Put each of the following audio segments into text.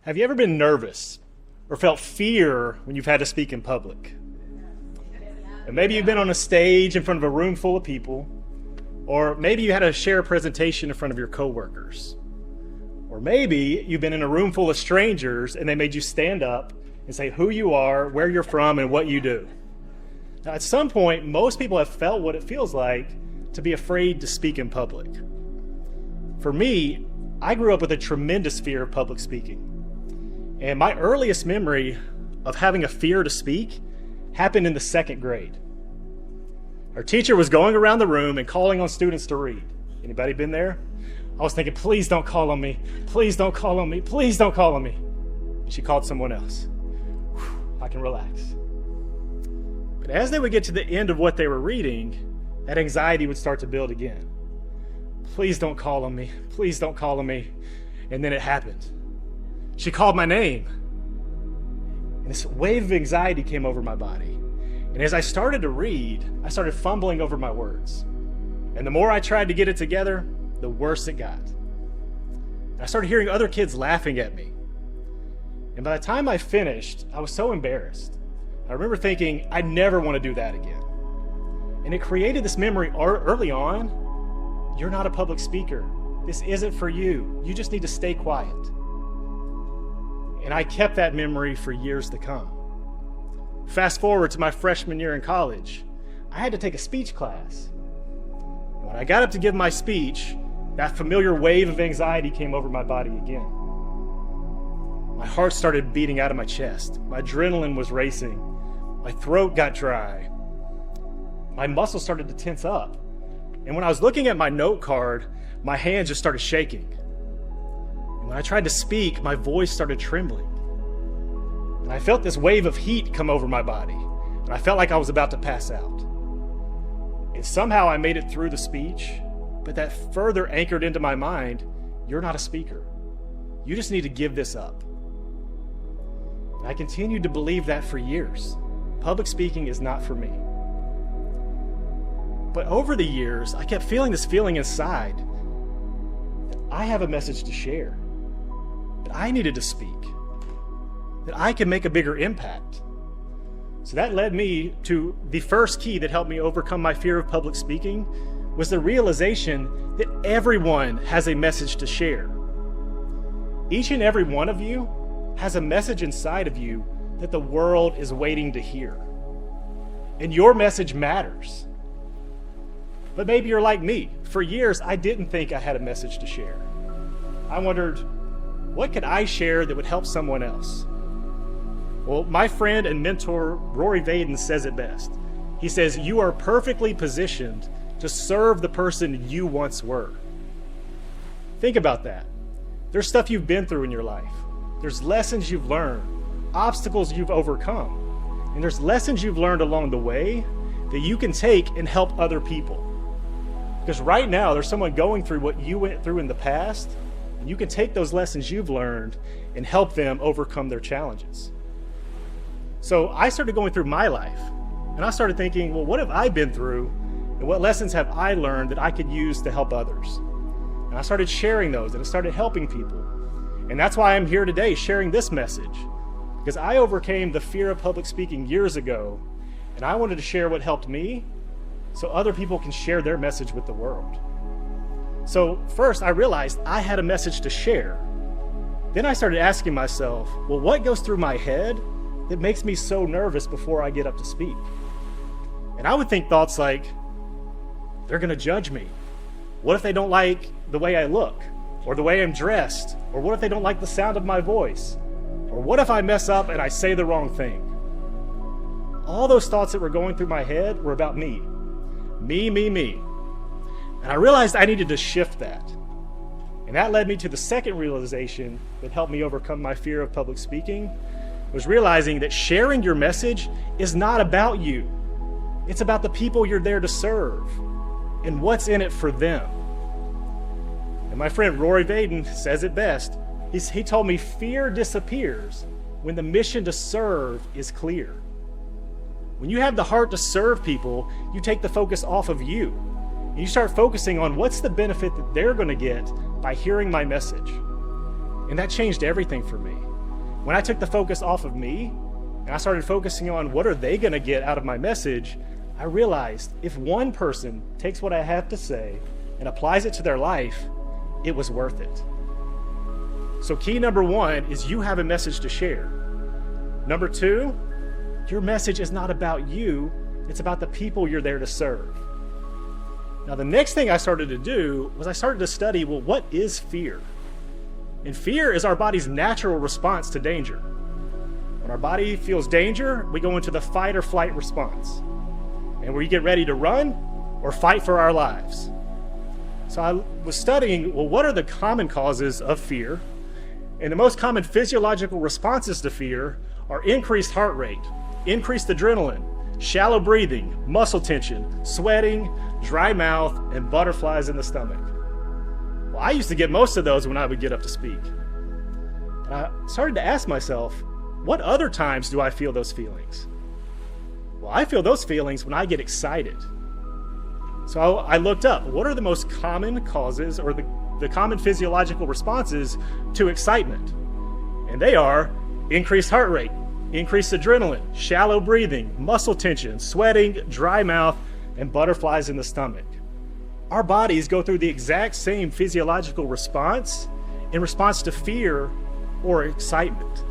Have you ever been nervous or felt fear when you've had to speak in public? And maybe you've been on a stage in front of a room full of people, or maybe you had to share a presentation in front of your coworkers. Or maybe you've been in a room full of strangers and they made you stand up and say who you are, where you're from, and what you do. Now, at some point, most people have felt what it feels like to be afraid to speak in public. For me, I grew up with a tremendous fear of public speaking. And my earliest memory of having a fear to speak happened in the second grade. Our teacher was going around the room and calling on students to read. Anybody been there? I was thinking, please don't call on me. Please don't call on me. Please don't call on me. And she called someone else. Whew, I can relax. But as they would get to the end of what they were reading, that anxiety would start to build again. Please don't call on me. Please don't call on me. And then it happened. She called my name. And this wave of anxiety came over my body. And as I started to read, I started fumbling over my words. And the more I tried to get it together, the worse it got. And I started hearing other kids laughing at me. And by the time I finished, I was so embarrassed. I remember thinking, I never want to do that again. And it created this memory early on. You're not a public speaker. This isn't for you. You just need to stay quiet. And I kept that memory for years to come. Fast forward to my freshman year in college, I had to take a speech class. And when I got up to give my speech, that familiar wave of anxiety came over my body again. My heart started beating out of my chest. My adrenaline was racing. My throat got dry. My muscles started to tense up. And when I was looking at my note card, my hands just started shaking. And when I tried to speak, my voice started trembling. And I felt this wave of heat come over my body. And I felt like I was about to pass out. And somehow I made it through the speech, but that further anchored into my mind, you're not a speaker. You just need to give this up. And I continued to believe that for years. Public speaking is not for me. But over the years, I kept feeling this feeling inside that I have a message to share, that I needed to speak, that I could make a bigger impact. So that led me to the first key that helped me overcome my fear of public speaking was the realization that everyone has a message to share. Each and every one of you has a message inside of you that the world is waiting to hear. And your message matters. But maybe you're like me. For years, I didn't think I had a message to share. I wondered, what could I share that would help someone else? Well, my friend and mentor, Rory Vaden, says it best. He says, you are perfectly positioned to serve the person you once were. Think about that. There's stuff you've been through in your life. There's lessons you've learned, obstacles you've overcome, and there's lessons you've learned along the way that you can take and help other people. Because right now, there's someone going through what you went through in the past, and you can take those lessons you've learned and help them overcome their challenges. So I started going through my life, and I started thinking, well, what have I been through, and what lessons have I learned that I could use to help others? And I started sharing those, and it started helping people. And that's why I'm here today sharing this message, because I overcame the fear of public speaking years ago, and I wanted to share what helped me so other people can share their message with the world. So first, I realized I had a message to share. Then I started asking myself, well, what goes through my head that makes me so nervous before I get up to speak? And I would think thoughts like, they're going to judge me. What if they don't like the way I look, or the way I'm dressed, or what if they don't like the sound of my voice? Or what if I mess up and I say the wrong thing? All those thoughts that were going through my head were about me. Me. And I realized I needed to shift that. And that led me to the second realization that helped me overcome my fear of public speaking, was realizing that sharing your message is not about you. It's about the people you're there to serve and what's in it for them. And my friend Rory Vaden says it best. He told me fear disappears when the mission to serve is clear. When you have the heart to serve people, you take the focus off of you. And you start focusing on what's the benefit that they're going to get by hearing my message. And that changed everything for me. When I took the focus off of me and I started focusing on what are they going to get out of my message, I realized if one person takes what I have to say and applies it to their life, it was worth it. So key number one is you have a message to share. Number two, your message is not about you, it's about the people you're there to serve. Now, the next thing I started to do was I started to study, well, what is fear? And fear is our body's natural response to danger. When our body feels danger, we go into the fight or flight response. And we get ready to run or fight for our lives. So I was studying, well, what are the common causes of fear? And the most common physiological responses to fear are increased heart rate, increased adrenaline, shallow breathing, muscle tension, sweating, dry mouth, and butterflies in the stomach. Well, I used to get most of those when I would get up to speak. And I started to ask myself, what other times do I feel those feelings? Well, I feel those feelings when I get excited. So I looked up, what are the most common causes or the common physiological responses to excitement? And they are increased heart rate, increased adrenaline, shallow breathing, muscle tension, sweating, dry mouth, and butterflies in the stomach. Our bodies go through the exact same physiological response in response to fear or excitement.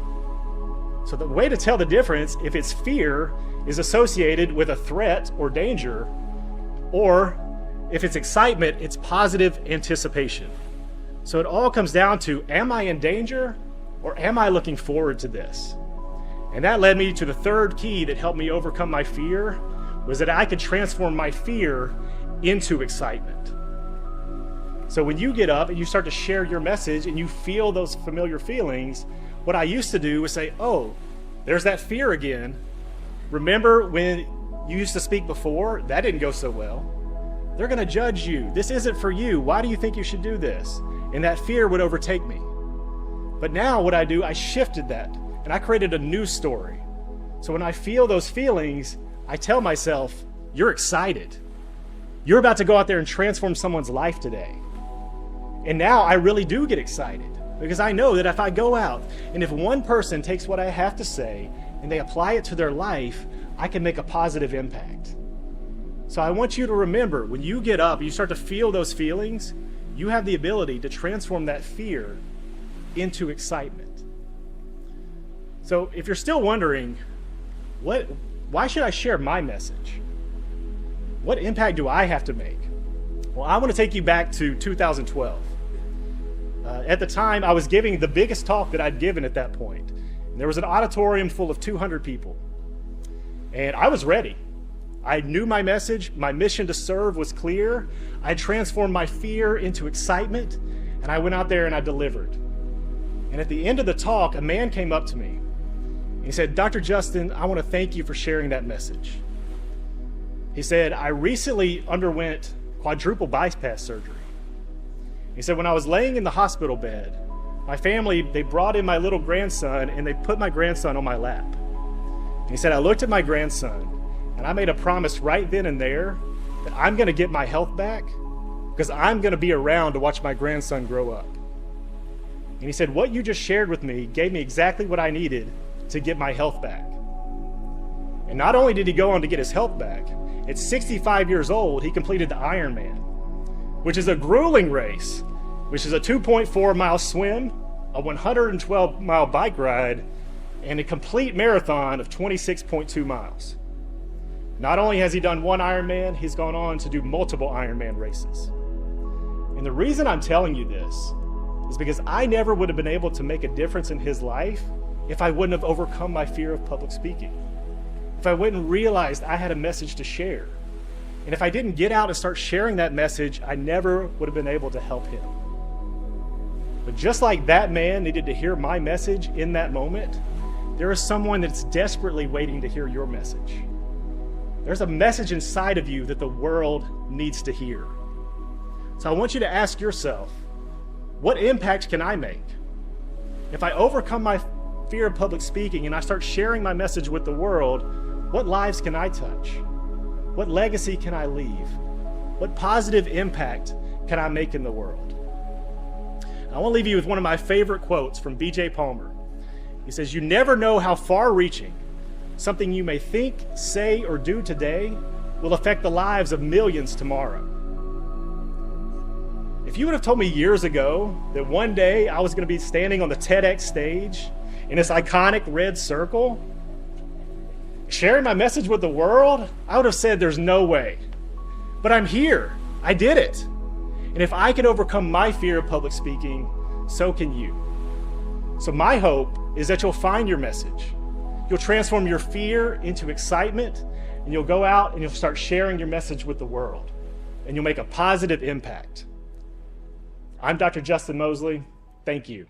So the way to tell the difference if it's fear is associated with a threat or danger, or if it's excitement, it's positive anticipation. So it all comes down to, am I in danger or am I looking forward to this? And that led me to the third key that helped me overcome my fear, was that I could transform my fear into excitement. So when you get up and you start to share your message and you feel those familiar feelings, what I used to do was say, oh, there's that fear again. Remember when you used to speak before? That didn't go so well. They're going to judge you. This isn't for you. Why do you think you should do this? And that fear would overtake me. But now what I do, I shifted that and I created a new story. So when I feel those feelings, I tell myself, you're excited. You're about to go out there and transform someone's life today. And now I really do get excited because I know that if I go out and if one person takes what I have to say and they apply it to their life, I can make a positive impact. So I want you to remember, when you get up and you start to feel those feelings, you have the ability to transform that fear into excitement. So if you're still wondering, why should I share my message? What impact do I have to make? Well, I want to take you back to 2012. At the time, I was giving the biggest talk that I'd given at that point. And there was an auditorium full of 200 people. And I was ready. I knew my message. My mission to serve was clear. I transformed my fear into excitement. And I went out there and I delivered. And at the end of the talk, a man came up to me. He said, Dr. Justin, I want to thank you for sharing that message. He said, I recently underwent quadruple bypass surgery. He said, when I was laying in the hospital bed, my family, they brought in my little grandson and they put my grandson on my lap. And he said, I looked at my grandson and I made a promise right then and there that I'm going to get my health back because I'm going to be around to watch my grandson grow up. And he said, what you just shared with me gave me exactly what I needed to get my health back. And not only did he go on to get his health back, at 65 years old, he completed the Ironman, which is a grueling race, which is a 2.4 mile swim, a 112 mile bike ride, and a complete marathon of 26.2 miles. Not only has he done one Ironman, he's gone on to do multiple Ironman races. And the reason I'm telling you this is because I never would have been able to make a difference in his life if I wouldn't have overcome my fear of public speaking. If I wouldn't realize I had a message to share. And if I didn't get out and start sharing that message, I never would have been able to help him. But just like that man needed to hear my message in that moment, there is someone that's desperately waiting to hear your message. There's a message inside of you that the world needs to hear. So I want you to ask yourself, what impact can I make? If I overcome my fear of public speaking and I start sharing my message with the world, what lives can I touch? What legacy can I leave? What positive impact can I make in the world? I want to leave you with one of my favorite quotes from B.J. Palmer. He says, you never know how far-reaching something you may think, say, or do today will affect the lives of millions tomorrow. If you would have told me years ago that one day I was going to be standing on the TEDx stage in this iconic red circle, sharing my message with the world, I would have said there's no way. But I'm here. I did it. And if I can overcome my fear of public speaking, so can you. So my hope is that you'll find your message. You'll transform your fear into excitement, and you'll go out and you'll start sharing your message with the world, and you'll make a positive impact. I'm Dr. Justin Moseley. Thank you.